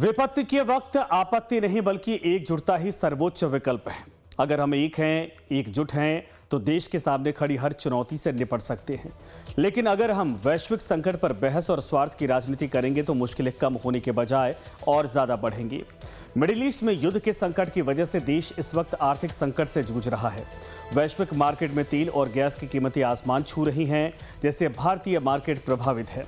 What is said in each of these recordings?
विपत्ति के वक्त आपत्ति नहीं बल्कि एकजुटता ही सर्वोच्च विकल्प है। अगर हम एक हैं, एकजुट हैं तो देश के सामने खड़ी हर चुनौती से निपट सकते हैं। लेकिन अगर हम वैश्विक संकट पर बहस और स्वार्थ की राजनीति करेंगे तो मुश्किलें कम होने के बजाय और ज्यादा बढ़ेंगी। मिडिल ईस्ट में युद्ध के संकट की वजह से देश इस वक्त आर्थिक संकट से जूझ रहा है। वैश्विक मार्केट में तेल और गैस की कीमतें आसमान छू रही हैं, जिससे भारतीय मार्केट प्रभावित है।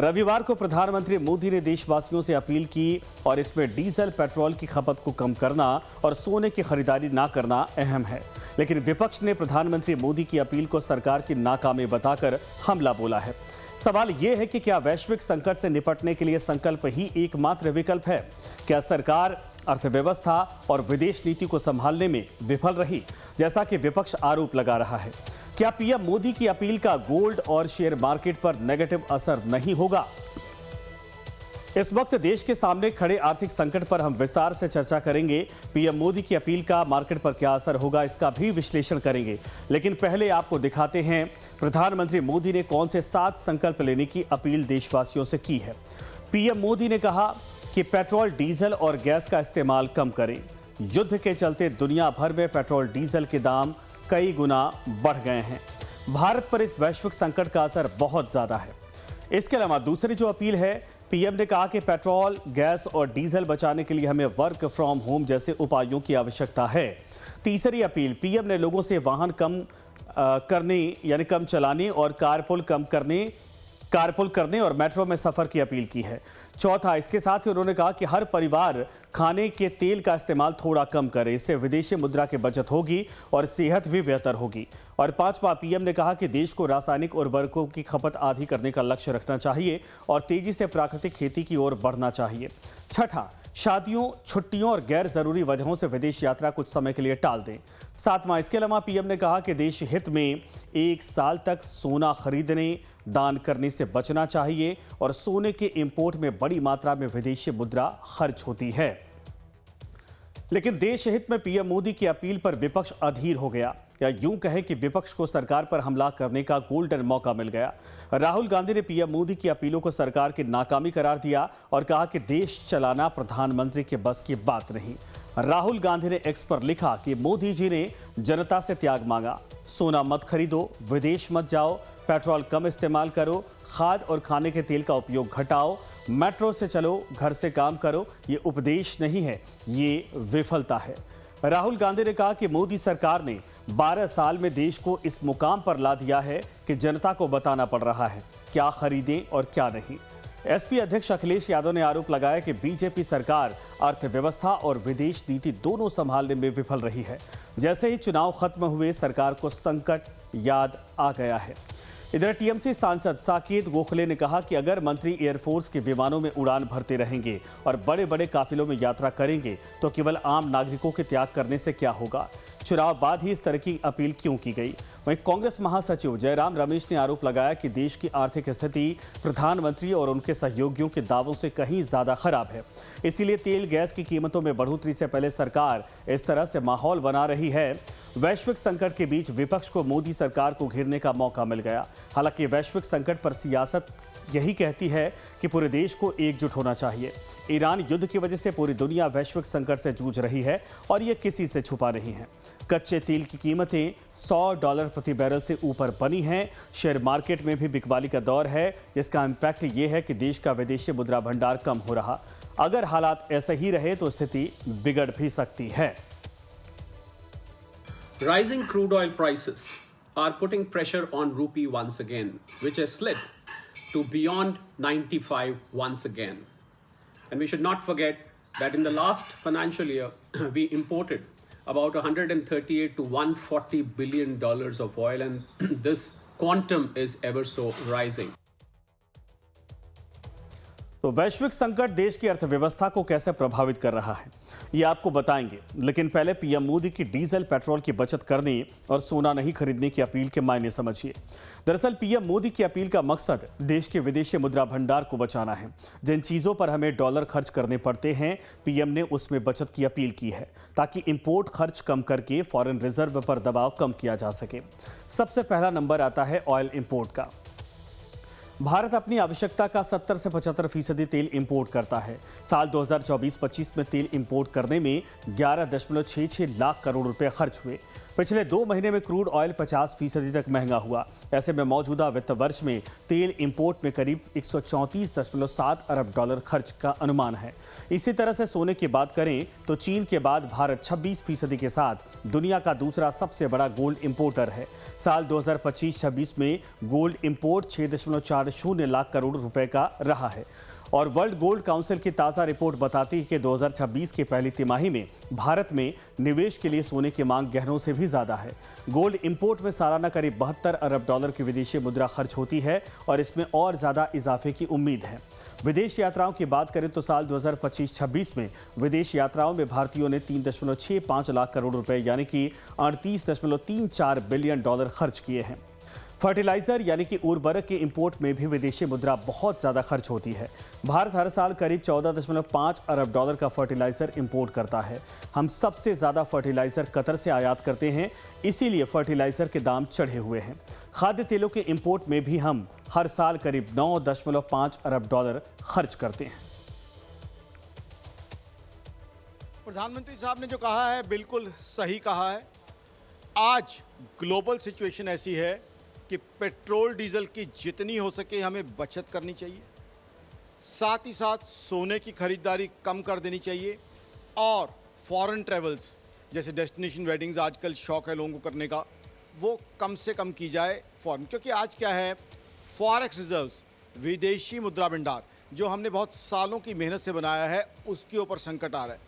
रविवार को प्रधानमंत्री मोदी ने देशवासियों से अपील की और इसमें डीजल पेट्रोल की खपत को कम करना और सोने की खरीदारी ना करना अहम है। लेकिन विपक्ष ने प्रधानमंत्री मोदी की अपील को सरकार की नाकामी बताकर हमला बोला है। सवाल यह है कि क्या वैश्विक संकट से निपटने के लिए संकल्प ही एकमात्र विकल्प है? क्या सरकार अर्थव्यवस्था और विदेश नीति को संभालने में विफल रही, जैसा कि विपक्ष आरोप लगा रहा है? क्या पीएम मोदी की अपील का गोल्ड और शेयर मार्केट पर नेगेटिव असर नहीं होगा? इस वक्त देश के सामने खड़े आर्थिक संकट पर हम विस्तार से चर्चा करेंगे। पीएम मोदी की अपील का मार्केट पर क्या असर होगा, इसका भी विश्लेषण करेंगे। लेकिन पहले आपको दिखाते हैं प्रधानमंत्री मोदी ने कौन से 7 संकल्प लेने की अपील देशवासियों से की है। पीएम मोदी ने कहा कि पेट्रोल, डीजल और गैस का इस्तेमाल कम करें। युद्ध के चलते दुनिया भर में पेट्रोल डीजल के दाम कई गुना बढ़ गए हैं। भारत पर इस वैश्विक संकट का असर बहुत ज्यादा है। इसके अलावा दूसरी जो अपील है, पीएम ने कहा कि पेट्रोल, गैस और डीजल बचाने के लिए हमें वर्क फ्रॉम होम जैसे उपायों की आवश्यकता है। तीसरी अपील, पीएम ने लोगों से वाहन कम चलाने और कारपूल करने और मेट्रो में सफर की अपील की है। चौथा, इसके साथ ही उन्होंने कहा कि हर परिवार खाने के तेल का इस्तेमाल थोड़ा कम करे। इससे विदेशी मुद्रा की बचत होगी और सेहत भी बेहतर होगी। और पांचवा, पीएम ने कहा कि देश को रासायनिक उर्वरकों की खपत आधी करने का लक्ष्य रखना चाहिए और तेजी से प्राकृतिक खेती की ओर बढ़ना चाहिए। छठा, शादियों, छुट्टियों और गैर जरूरी वजहों से विदेश यात्रा कुछ समय के लिए टाल दें। सातवां, इसके अलावा पीएम ने कहा कि देश हित में 1 साल तक सोना खरीदने, दान करने से बचना चाहिए और सोने के इंपोर्ट में बड़ी मात्रा में विदेशी मुद्रा खर्च होती है। लेकिन देश हित में पीएम मोदी की अपील पर विपक्ष अधीर हो गया, या यूं कहें कि विपक्ष को सरकार पर हमला करने का गोल्डन मौका मिल गया। राहुल गांधी ने पीएम मोदी की अपीलों को सरकार की नाकामी करार दिया और कहा कि देश चलाना प्रधानमंत्री के बस की बात नहीं। राहुल गांधी ने एक्स पर लिखा कि मोदी जी ने जनता से त्याग मांगा। सोना मत खरीदो, विदेश मत जाओ, पेट्रोल कम इस्तेमाल करो, खाद और खाने के तेल का उपयोग घटाओ, मेट्रो से चलो, घर से काम करो। ये उपदेश नहीं है, ये विफलता है। राहुल गांधी ने कहा कि मोदी सरकार ने 12 साल में देश को इस मुकाम पर ला दिया है कि जनता को बताना पड़ रहा है क्या खरीदें और क्या नहीं। एसपी अध्यक्ष अखिलेश यादव ने आरोप लगाया कि बीजेपी सरकार अर्थव्यवस्था और विदेश नीति दोनों संभालने में विफल रही है। जैसे ही चुनाव खत्म हुए, सरकार को संकट याद आ गया है। इधर टीएमसी सांसद साकेत गोखले ने कहा कि अगर मंत्री एयरफोर्स के विमानों में उड़ान भरते रहेंगे और बड़े बड़े काफिलों में यात्रा करेंगे तो केवल आम नागरिकों के त्याग करने से क्या होगा? चुनाव बाद ही इस तरह की अपील क्यों की गई? वहीं कांग्रेस महासचिव जयराम रमेश ने आरोप लगाया कि देश की आर्थिक स्थिति प्रधानमंत्री और उनके सहयोगियों के दावों से कहीं ज्यादा खराब है। इसीलिए तेल, गैस की कीमतों में बढ़ोतरी से पहले सरकार इस तरह से माहौल बना रही है। वैश्विक संकट के बीच विपक्ष को मोदी सरकार को घेरने का मौका मिल गया। हालांकि वैश्विक संकट पर सियासत यही कहती है कि पूरे देश को एकजुट होना चाहिए। ईरान युद्ध की वजह से पूरी दुनिया वैश्विक संकट से जूझ रही है और ये किसी से छुपा नहीं है। कच्चे तेल की कीमतें $100 प्रति बैरल से ऊपर बनी हैं। शेयर मार्केट में भी बिकवाली का दौर है, जिसका इम्पैक्ट ये है कि देश का विदेशी मुद्रा भंडार कम हो रहा। अगर हालात ऐसे ही रहे तो स्थिति बिगड़ भी सकती है। Rising crude oil prices are putting pressure on rupee once again, which has slipped to beyond 95 once again. And we should not forget that in the last financial year, we imported about 138 to 140 billion dollars of oil, and this quantum is ever so rising. तो वैश्विक संकट देश की अर्थव्यवस्था को कैसे प्रभावित कर रहा है, ये आपको बताएंगे। लेकिन पहले पीएम मोदी की डीजल, पेट्रोल की बचत करने और सोना नहीं खरीदने की अपील के मायने समझिए। दरअसल पीएम मोदी की अपील का मकसद देश के विदेशी मुद्रा भंडार को बचाना है। जिन चीजों पर हमें डॉलर खर्च करने पड़ते हैं, पीएम ने उसमें बचत की अपील की है, ताकि इंपोर्ट खर्च कम करके फॉरेन रिजर्व पर दबाव कम किया जा सके। सबसे पहला नंबर आता है ऑयल इंपोर्ट का। भारत अपनी आवश्यकता का 70 से 75% तेल इंपोर्ट करता है। साल 2024-25 में तेल इंपोर्ट करने में 11.66 लाख करोड़ रुपए खर्च हुए। पिछले 2 महीने में क्रूड ऑयल 50% तक महंगा हुआ। ऐसे में मौजूदा वित्त वर्ष में तेल इंपोर्ट में करीब 134.7 अरब डॉलर खर्च का अनुमान है। इसी तरह से सोने की बात करें तो चीन के बाद भारत 26% के साथ दुनिया का दूसरा सबसे बड़ा गोल्ड इंपोर्टर है। साल 2025-26 में गोल्ड इंपोर्ट 6.40 लाख करोड़ रुपए का रहा है। और वर्ल्ड गोल्ड काउंसिल की ताज़ा रिपोर्ट बताती है कि 2026 की पहली तिमाही में भारत में निवेश के लिए सोने की मांग गहनों से भी ज़्यादा है। गोल्ड इंपोर्ट में सालाना करीब 72 अरब डॉलर की विदेशी मुद्रा खर्च होती है और इसमें और ज़्यादा इजाफे की उम्मीद है। विदेश यात्राओं की बात करें तो साल 2025-26 में विदेश यात्राओं में भारतीयों ने 3.65 लाख करोड़ रुपए यानी कि 38.34 बिलियन डॉलर खर्च किए हैं। फर्टिलाइजर यानी कि उर्वरक के इंपोर्ट में भी विदेशी मुद्रा बहुत ज़्यादा खर्च होती है। भारत हर साल करीब 14.5 अरब डॉलर का फर्टिलाइजर इंपोर्ट करता है। हम सबसे ज़्यादा फर्टिलाइजर कतर से आयात करते हैं, इसीलिए फर्टिलाइजर के दाम चढ़े हुए हैं। खाद्य तेलों के इंपोर्ट में भी हम हर साल करीब 9.5 अरब डॉलर खर्च करते हैं। प्रधानमंत्री साहब ने जो कहा है बिल्कुल सही कहा है। आज ग्लोबल सिचुएशन ऐसी है कि पेट्रोल डीजल की जितनी हो सके हमें बचत करनी चाहिए, साथ ही साथ सोने की खरीदारी कम कर देनी चाहिए और फॉरेन ट्रेवल्स जैसे डेस्टिनेशन वेडिंग्स आजकल शौक है लोगों को करने का, वो कम से कम की जाए फॉरेन। क्योंकि आज क्या है, फॉरेक्स रिजर्व्स विदेशी मुद्रा भंडार जो हमने बहुत सालों की मेहनत से बनाया है उसके ऊपर संकट आ रहा है।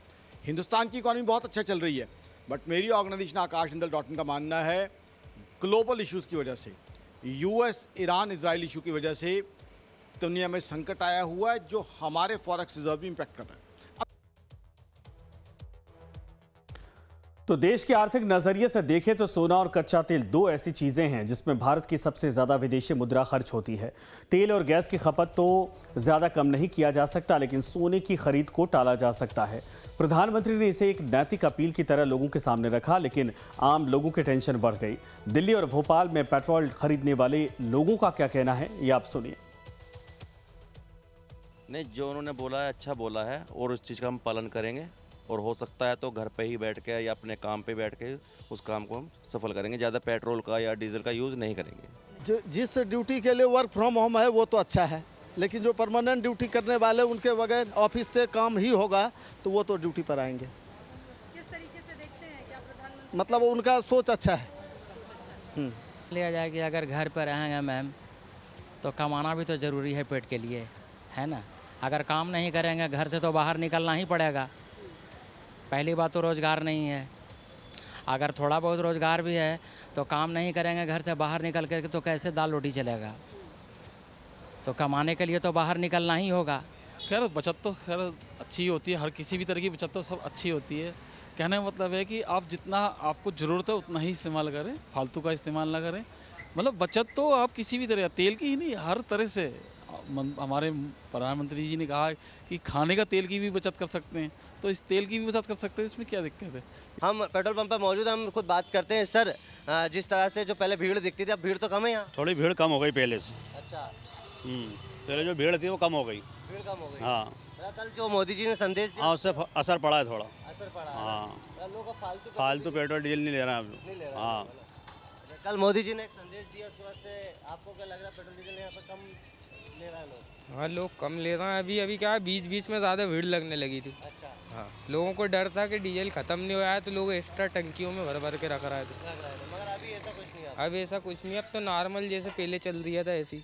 हिंदुस्तान की इकॉनमी बहुत अच्छा चल रही है, बट मेरी ऑर्गेनाइजेशन आकाशनंदल.in का मानना है ग्लोबल इश्यूज़ की वजह से, यूएस ईरान इजराइल इशू की वजह से दुनिया में संकट आया हुआ है जो हमारे फॉरेक्स रिजर्व भी इंपैक्ट कर रहा है। तो देश के आर्थिक नजरिए से देखें तो सोना और कच्चा तेल दो ऐसी चीजें हैं जिसमें भारत की सबसे ज्यादा विदेशी मुद्रा खर्च होती है। तेल और गैस की खपत तो ज्यादा कम नहीं किया जा सकता, लेकिन सोने की खरीद को टाला जा सकता है। प्रधानमंत्री ने इसे एक नैतिक अपील की तरह लोगों के सामने रखा, लेकिन आम लोगों की टेंशन बढ़ गई। दिल्ली और भोपाल में पेट्रोल खरीदने वाले लोगों का क्या कहना है, ये आप सुनिए। नहीं, जो उन्होंने बोला है अच्छा बोला है और उस चीज़ का हम पालन करेंगे और हो सकता है तो घर पे ही बैठ के या अपने काम पे बैठ के उस काम को हम सफल करेंगे। ज़्यादा पेट्रोल का या डीजल का यूज़ नहीं करेंगे। जिस ड्यूटी के लिए वर्क फ्रॉम होम है वो तो अच्छा है, लेकिन जो परमानेंट ड्यूटी करने वाले उनके बगैर ऑफिस से काम ही होगा तो वो तो ड्यूटी पर आएंगे। किस तरीके से देखते हैं, क्या प्रधानमंत्री मतलब उनका सोच अच्छा है। लिया जाए कि अगर घर पर रहेंगे मैम तो कमाना भी तो ज़रूरी है पेट के लिए, है ना। अगर काम नहीं करेंगे घर से तो बाहर निकलना ही पड़ेगा। पहली बात तो रोज़गार नहीं है, अगर थोड़ा बहुत रोज़गार भी है तो काम नहीं करेंगे घर से बाहर निकल कर तो कैसे दाल रोटी चलेगा। तो कमाने के लिए तो बाहर निकलना ही होगा। खैर बचत तो खैर अच्छी होती है, हर किसी भी तरह की बचत तो सब अच्छी होती है। कहने का मतलब है कि आप जितना आपको ज़रूरत है उतना ही इस्तेमाल करें, फालतू का इस्तेमाल ना करें। मतलब बचत तो आप किसी भी तरह, तेल की ही नहीं हर तरह से। हमारे प्रधानमंत्री जी ने कहा कि खाने का तेल की भी बचत कर सकते हैं, तो इस तेल की भी बचत कर सकते हैं, इसमें क्या दिक्कत है। हम पेट्रोल पंप पर मौजूद, हम खुद बात करते हैं। सर, जिस तरह से जो पहले भीड़ दिखती थी अब भीड़ तो कम है यहाँ? थोड़ी भीड़ कम हो गई पहले से। अच्छा। पहले जो भीड़ थी वो कम हो गई। भीड़ कम हो गई। हाँ, कल जो मोदी जी ने संदेश दिया, हाँ उससे असर पड़ा है थोड़ा। असर पड़ा। हाँ, लोगों का फालतू पेट्रोल डीजल नहीं ले रहा है। हाँ, कल मोदी जी ने एक संदेश दिया, उसके बाद से आपको क्या लग रहा है पेट्रोल डीजल यहाँ पर कम ले रहा है लोग? हाँ, लोग कम ले रहे हैं। अभी क्या है, बीच में ज़्यादा भीड़ लगने लगी थी। अच्छा। हाँ, लोगों को डर था कि डीजल ख़त्म नहीं हुआ है तो लोग एक्स्ट्रा टंकियों में भर के रख रहे थे। मगर अभी ऐसा कुछ नहीं है। अब ऐसा कुछ नहीं, अब तो नॉर्मल जैसे पहले चल रही था ऐसी।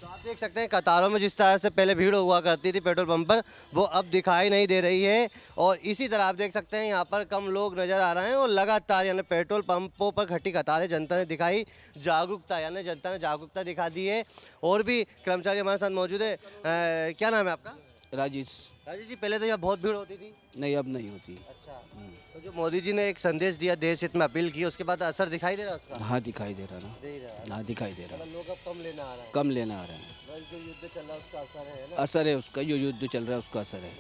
तो आप देख सकते हैं कतारों में जिस तरह से पहले भीड़ हुआ करती थी पेट्रोल पंप पर, वो अब दिखाई नहीं दे रही है। और इसी तरह आप देख सकते हैं यहाँ पर कम लोग नज़र आ रहे हैं और लगातार यानी पेट्रोल पंपों पर घटी कतारें जनता ने दिखाई। जागरूकता यानी जनता ने जागरूकता दिखा दी है। और भी कर्मचारी हमारे साथ मौजूद है। क्या नाम है आपका? राजेश जी, पहले तो यहाँ बहुत भीड़ होती थी? नहीं, अब नहीं होती। अच्छा। तो जो मोदी जी ने एक संदेश दिया, देश हित में अपील की, उसके बाद असर दिखाई दे रहा है उसका? हाँ, दिखाई दे रहा ना। हाँ, दिखाई दे रहा। मतलब लोग अब कम लेना आ रहे हैं? कम लेना आ रहे हैं। जो युद्ध चल रहा है उसका असर है ना? असर है उसका, जो युद्ध चल रहा है उसका असर है।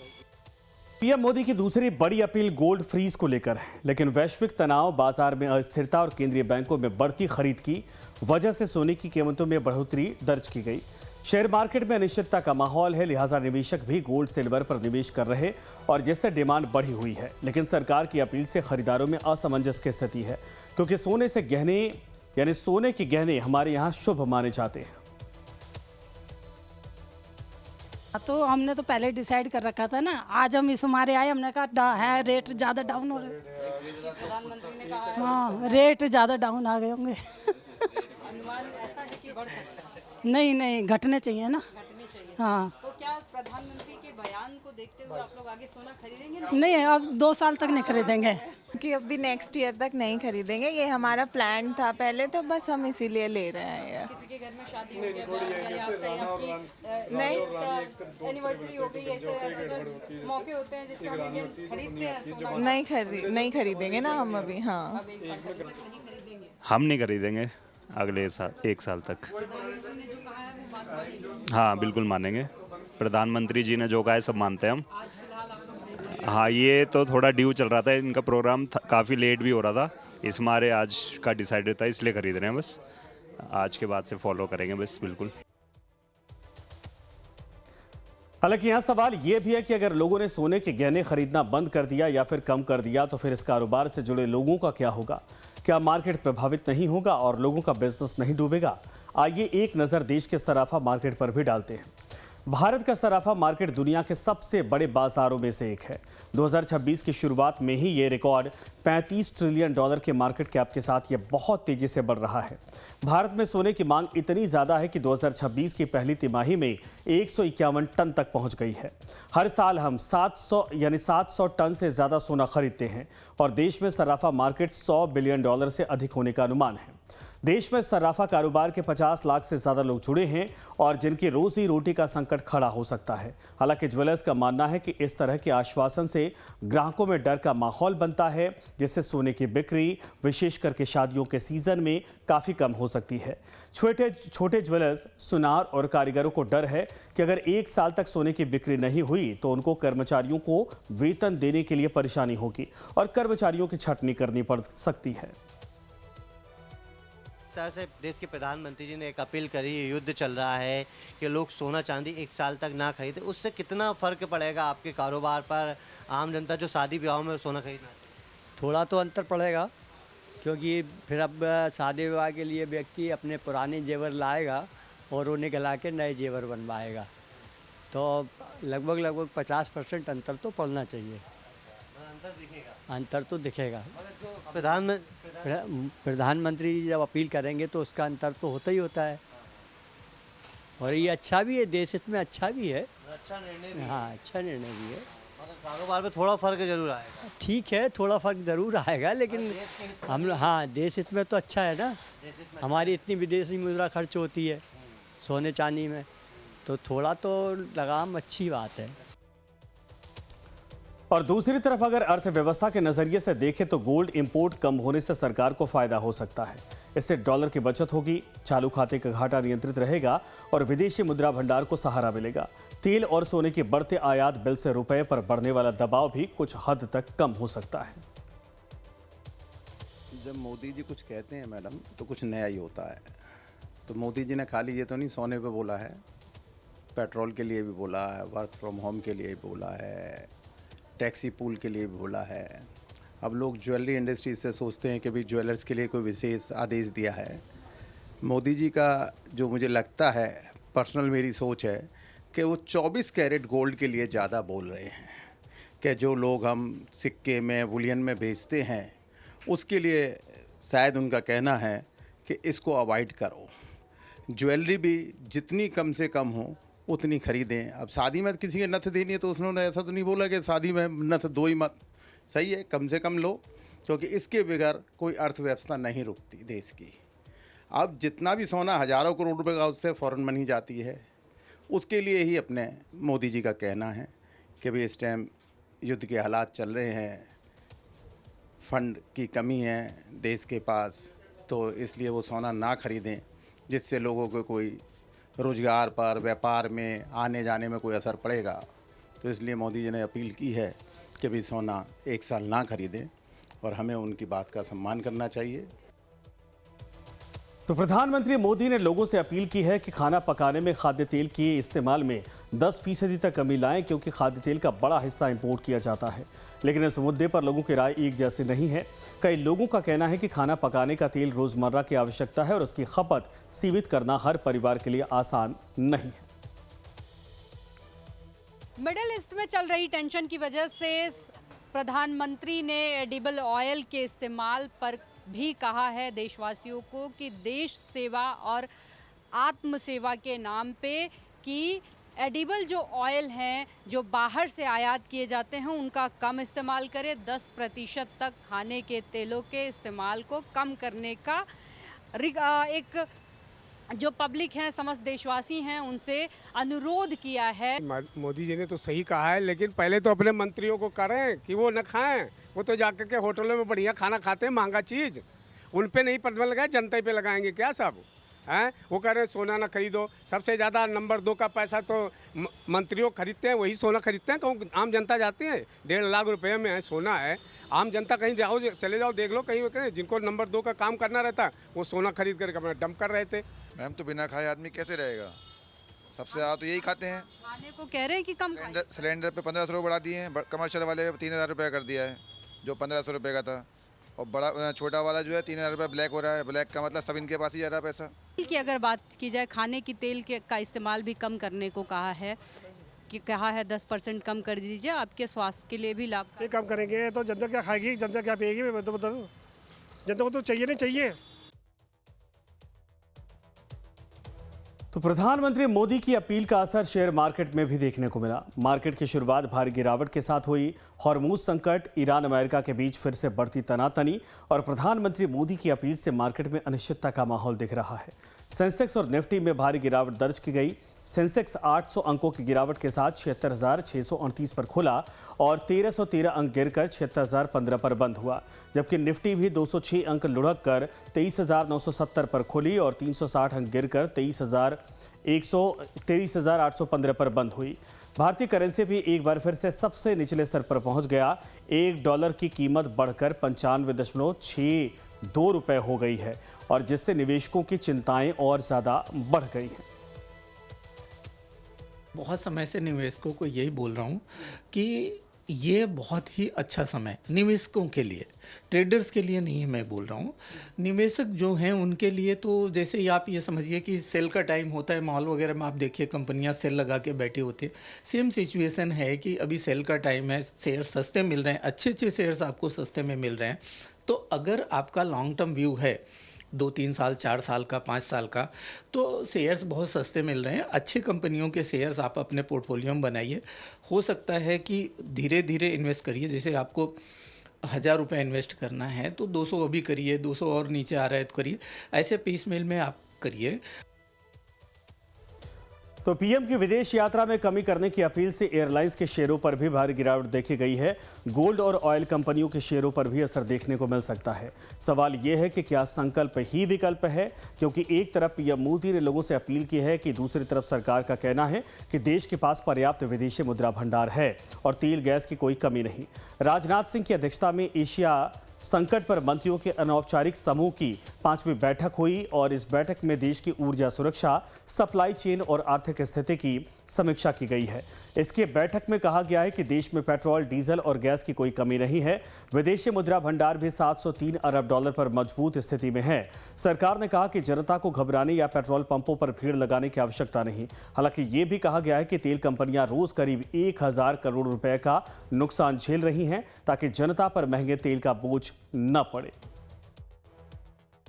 पीएम मोदी की दूसरी बड़ी अपील गोल्ड फ्रीज को लेकर है, लेकिन वैश्विक तनाव, बाजार में अस्थिरता और केंद्रीय बैंकों में बढ़ती खरीद की वजह से सोने की कीमतों में बढ़ोतरी दर्ज की गई। शेयर मार्केट में अनिश्चितता का माहौल है, लिहाजा निवेशक भी गोल्ड सिल्वर पर निवेश कर रहे और जिससे डिमांड बढ़ी हुई है। लेकिन सरकार की अपील से खरीदारों में असमंजस की स्थिति है, क्योंकि सोने के गहने हमारे यहाँ शुभ माने जाते हैं। तो हमने तो पहले डिसाइड कर रखा था ना, आज हम इस हमारे आए, हमने कहा है रेट ज़्यादा डाउन हो रहे हैं, प्रधानमंत्री ने कहा है हाँ रेट ज़्यादा डाउन आ गए होंगे। अनुमान ऐसा है कि बढ़ सकता है? नहीं घटने चाहिए ना, घटने चाहिए। हाँ तो क्या प्रधानमंत्री के बयान को देखते हुए आप लोग आगे सोना खरीदेंगे? नहीं अब 2 साल तक नहीं खरीदेंगे, कि अभी नेक्स्ट ईयर तक नहीं खरीदेंगे, ये हमारा प्लान था पहले, तो बस हम इसीलिए ले रहे हैं। किसी के घर में शादी हो गया या आपकी नहीं एनिवर्सरी हो गई, ऐसे तो मौके होते हैं जिसमें हम इंडियंस खरीदते हैं सोना। नहीं खरीदेंगे ना हम अभी। हाँ अब 1 साल तक नहीं खरीदेंगे, हम नहीं खरीदेंगे अगले साल 1 साल तक। प्रधानमंत्री ने जो कहा है वो बात मानेंगे? हाँ बिल्कुल मानेंगे, प्रधानमंत्री जी ने जो कहा है सब मानते हैं हम। आज फिलहाल आप लोग खरीदेंगे? हाँ ये तो थोड़ा ड्यू चल रहा था, इनका प्रोग्राम काफ़ी लेट भी हो रहा था, इस मारे आज का डिसाइडेड था, इसलिए खरीद रहे हैं। बस आज के बाद से फॉलो करेंगे बस बिल्कुल। हालांकि यहाँ सवाल ये भी है कि अगर लोगों ने सोने के गहने खरीदना बंद कर दिया या फिर कम कर दिया तो फिर इस कारोबार से जुड़े लोगों का क्या होगा? क्या मार्केट प्रभावित नहीं होगा और लोगों का बिजनेस नहीं डूबेगा? आइए एक नज़र देश के सराफा मार्केट पर भी डालते हैं। भारत का सराफा मार्केट दुनिया के सबसे बड़े बाजारों में से एक है। 2026 की शुरुआत में ही ये रिकॉर्ड $35 ट्रिलियन के मार्केट कैप के साथ ये बहुत तेजी से बढ़ रहा है। भारत में सोने की मांग इतनी ज़्यादा है कि 2026 की पहली तिमाही में 151 टन तक पहुंच गई है। हर साल हम 700 टन से ज़्यादा सोना खरीदते हैं और देश में सराफा मार्केट $100 बिलियन से अधिक होने का अनुमान है। देश में सराफा कारोबार के 50 लाख से ज़्यादा लोग जुड़े हैं और जिनकी रोजी रोटी का संकट खड़ा हो सकता है। हालांकि ज्वेलर्स का मानना है कि इस तरह के आश्वासन से ग्राहकों में डर का माहौल बनता है, जिससे सोने की बिक्री विशेष करके शादियों के सीजन में काफ़ी कम हो सकती है। छोटे ज्वेलर्स, सुनार और कारीगरों को डर है कि अगर 1 साल तक सोने की बिक्री नहीं हुई तो उनको कर्मचारियों को वेतन देने के लिए परेशानी होगी और कर्मचारियों की छंटनी करनी पड़ सकती है। तरह से देश के प्रधानमंत्री जी ने एक अपील करी, युद्ध चल रहा है कि लोग सोना चांदी 1 साल तक ना खरीदे, उससे कितना फ़र्क पड़ेगा आपके कारोबार पर? आम जनता जो शादी ब्याह में सोना खरीदना, थोड़ा तो अंतर पड़ेगा, क्योंकि फिर अब शादी विवाह के लिए व्यक्ति अपने पुराने जेवर लाएगा और उन्हें गला के नए जेवर बनवाएगा, तो लगभग 50% अंतर तो पड़ना चाहिए। अंतर तो दिखेगा। प्रधानमंत्री जब अपील करेंगे तो उसका अंतर तो होता ही होता है, और ये अच्छा भी है, देश हित में अच्छा भी है। अच्छा निर्णय, हाँ अच्छा निर्णय भी है। कारोबार में थोड़ा फर्क जरूर आएगा। ठीक है, थोड़ा फर्क ज़रूर आएगा, लेकिन हम हाँ देश हित में तो अच्छा है ना। हमारी इतनी विदेशी मुद्रा खर्च होती है सोने चांदी में, तो थोड़ा तो लगाम अच्छी बात है। और दूसरी तरफ अगर अर्थव्यवस्था के नजरिए से देखें तो गोल्ड इंपोर्ट कम होने से सरकार को फायदा हो सकता है। इससे डॉलर की बचत होगी, चालू खाते का घाटा नियंत्रित रहेगा और विदेशी मुद्रा भंडार को सहारा मिलेगा। तेल और सोने के बढ़ते आयात बिल से रुपए पर बढ़ने वाला दबाव भी कुछ हद तक कम हो सकता है। जब मोदी जी कुछ कहते हैं मैडम, तो कुछ नया ही होता है। तो मोदी जी ने खाली ये तो नहीं सोने पे बोला है, पेट्रोल के लिए भी बोला है, वर्क फ्रॉम होम के लिए भी बोला है, टैक्सी पूल के लिए भी बोला है। अब लोग ज्वेलरी इंडस्ट्री से सोचते हैं कि भाई ज्वेलर्स के लिए कोई विशेष आदेश दिया है। मोदी जी का जो मुझे लगता है, पर्सनल मेरी सोच है कि वो 24 कैरेट गोल्ड के लिए ज़्यादा बोल रहे हैं कि जो लोग हम सिक्के में बुलियन में बेचते हैं उसके लिए शायद उनका कहना है कि इसको अवॉइड करो। ज्वेलरी भी जितनी कम से कम हो उतनी खरीदें। अब शादी में किसी के नथ देनी है तो उन्होंने ऐसा तो नहीं बोला कि शादी में नथ दो ही मत, सही है, कम से कम लो, क्योंकि इसके बगैर कोई अर्थव्यवस्था नहीं रुकती देश की। अब जितना भी सोना हज़ारों करोड़ रुपए का उससे फॉरेन मनी जाती है, उसके लिए ही अपने मोदी जी का कहना है कि भाई इस टाइम युद्ध के हालात चल रहे हैं, फंड की कमी है देश के पास, तो इसलिए वो सोना ना खरीदें, जिससे लोगों को कोई रोज़गार पर, व्यापार में, आने जाने में कोई असर पड़ेगा। तो इसलिए मोदी जी ने अपील की है कि भी सोना 1 साल ना खरीदें और हमें उनकी बात का सम्मान करना चाहिए। तो प्रधानमंत्री मोदी ने लोगों से अपील की है कि खाना पकाने में खाद्य तेल के इस्तेमाल में 10% तक कमी लाएं, क्योंकि खाद्य तेल का बड़ा हिस्सा इंपोर्ट किया जाता है। लेकिन इस मुद्दे पर लोगों की राय एक जैसी नहीं है। कई लोगों का कहना है कि खाना पकाने का तेल रोजमर्रा की आवश्यकता है और उसकी खपत सीमित करना हर परिवार के लिए आसान नहीं है। मिडिल ईस्ट में चल रही टेंशन की वजह से प्रधानमंत्री ने एडिबल ऑयल के इस्तेमाल पर भी कहा है देशवासियों को कि देश सेवा और आत्म सेवा के नाम पे कि एडिबल जो ऑयल हैं जो बाहर से आयात किए जाते हैं उनका कम इस्तेमाल करें। 10% तक खाने के तेलों के इस्तेमाल को कम करने का एक जो पब्लिक हैं, समस्त देशवासी हैं, उनसे अनुरोध किया है। मोदी जी ने तो सही कहा है, लेकिन पहले तो अपने मंत्रियों को करें कि वो न खाएं। वो तो जाकर के होटलों में बढ़िया खाना खाते हैं, महंगा चीज़। उन पे नहीं प्रतिबंध लगाए, जनता पे लगाएंगे क्या सब हैं? वो कह रहे हैं सोना ना खरीदो। सबसे ज़्यादा नंबर 2 का पैसा तो मंत्रियों खरीदते हैं, वही सोना खरीदते हैं। कहूँ आम जनता जाती है, 1.5 लाख रुपये में है सोना है। आम जनता कहीं जाओ, चले जाओ, देख लो कहीं जिनको नंबर 2 का काम करना रहता है वो सोना खरीद कर अपना डंप कर रहे थे। मैम तो बिना खाए आदमी कैसे रहेगा? सबसे ज़्यादा तो यही खाते हैं। खाने को कह रहे हैं कि कम सिलेंडर पे 1500 रुपये बढ़ा दिए हैं, कमर्शियल वाले 3000 रुपये कर दिया है, जो 1500 रुपये का था। और बड़ा छोटा वाला जो है 3000 रुपये ब्लैक हो रहा है। ब्लैक का मतलब सब इनके पास ही जा रहा है पैसा। की अगर बात की जाए, खाने की तेल के का इस्तेमाल भी कम करने को कहा है कि 10% कम कर दीजिए, आपके स्वास्थ्य के लिए भी लाभ। ये कम करेंगे तो जनता क्या खाएगी, जनता क्या पिएगी? मैं तो बता दूं, जनता को तो चाहिए नहीं चाहिए। तो प्रधानमंत्री मोदी की अपील का असर शेयर मार्केट में भी देखने को मिला। मार्केट की शुरुआत भारी गिरावट के साथ हुई। हॉर्मूज संकट, ईरान अमेरिका के बीच फिर से बढ़ती तनातनी और प्रधानमंत्री मोदी की अपील से मार्केट में अनिश्चितता का माहौल दिख रहा है। सेंसेक्स और निफ्टी में भारी गिरावट दर्ज की गई। सेंसेक्स 800 अंकों की गिरावट के साथ 76,638 पर खुला और 1313 अंक गिरकर 76,015 पर बंद हुआ, जबकि निफ्टी भी 206 अंक लुढ़क कर 23,970 पर खुली और 360 अंक गिरकर 23,815 पर बंद हुई। भारतीय करेंसी भी एक बार फिर से सबसे निचले स्तर पर पहुंच गया। $1 की कीमत बढ़कर 95.62 रुपये हो गई है और जिससे निवेशकों की चिंताएं और ज़्यादा बढ़ गई हैं। बहुत समय से निवेशकों को यही बोल रहा हूँ कि ये बहुत ही अच्छा समय निवेशकों के लिए, ट्रेडर्स के लिए नहीं है मैं बोल रहा हूँ। निवेशक जो हैं उनके लिए तो जैसे ही आप ये समझिए कि सेल का टाइम होता है, मॉल वगैरह में आप देखिए कंपनियां सेल लगा के बैठी होती है। सेम सिचुएशन है कि अभी सेल का टाइम है, शेयर सस्ते मिल रहे हैं, अच्छे शेयर्स आपको सस्ते में मिल रहे हैं। तो अगर आपका लॉन्ग टर्म व्यू है 2-3 साल, 4 साल का, 5 साल का, तो शेयर्स बहुत सस्ते मिल रहे हैं। अच्छी कंपनियों के शेयर्स आप अपने पोर्टफोलियो में बनाइए। हो सकता है कि धीरे धीरे इन्वेस्ट करिए। जैसे आपको 1000 रुपये इन्वेस्ट करना है तो 200 अभी करिए, 200 और नीचे आ रहा है तो करिए। ऐसे पीस मेल में आप करिए। तो पीएम की विदेश यात्रा में कमी करने की अपील से एयरलाइंस के शेयरों पर भी भारी गिरावट देखी गई है। गोल्ड और ऑयल कंपनियों के शेयरों पर भी असर देखने को मिल सकता है। सवाल यह है कि क्या संकल्प ही विकल्प है, क्योंकि एक तरफ पीएम मोदी ने लोगों से अपील की है कि दूसरी तरफ सरकार का कहना है कि देश के पास पर्याप्त विदेशी मुद्रा भंडार है और तेल गैस की कोई कमी नहीं। राजनाथ सिंह की अध्यक्षता में एशिया संकट पर मंत्रियों के अनौपचारिक समूह की 5वीं बैठक हुई और इस बैठक में देश की ऊर्जा सुरक्षा, सप्लाई चेन और आर्थिक स्थिति की समीक्षा की गई है। इसके बैठक में कहा गया है कि देश में पेट्रोल, डीजल और गैस की कोई कमी नहीं है। विदेशी मुद्रा भंडार भी $703 अरब पर मजबूत स्थिति में है। सरकार ने कहा कि जनता को घबराने या पेट्रोल पंपों पर भीड़ लगाने की आवश्यकता नहीं। हालांकि ये भी कहा गया है कि तेल कंपनियां रोज करीब 1000 करोड़ रुपए का नुकसान झेल रही हैं ताकि जनता पर महंगे तेल का बोझ न पड़े।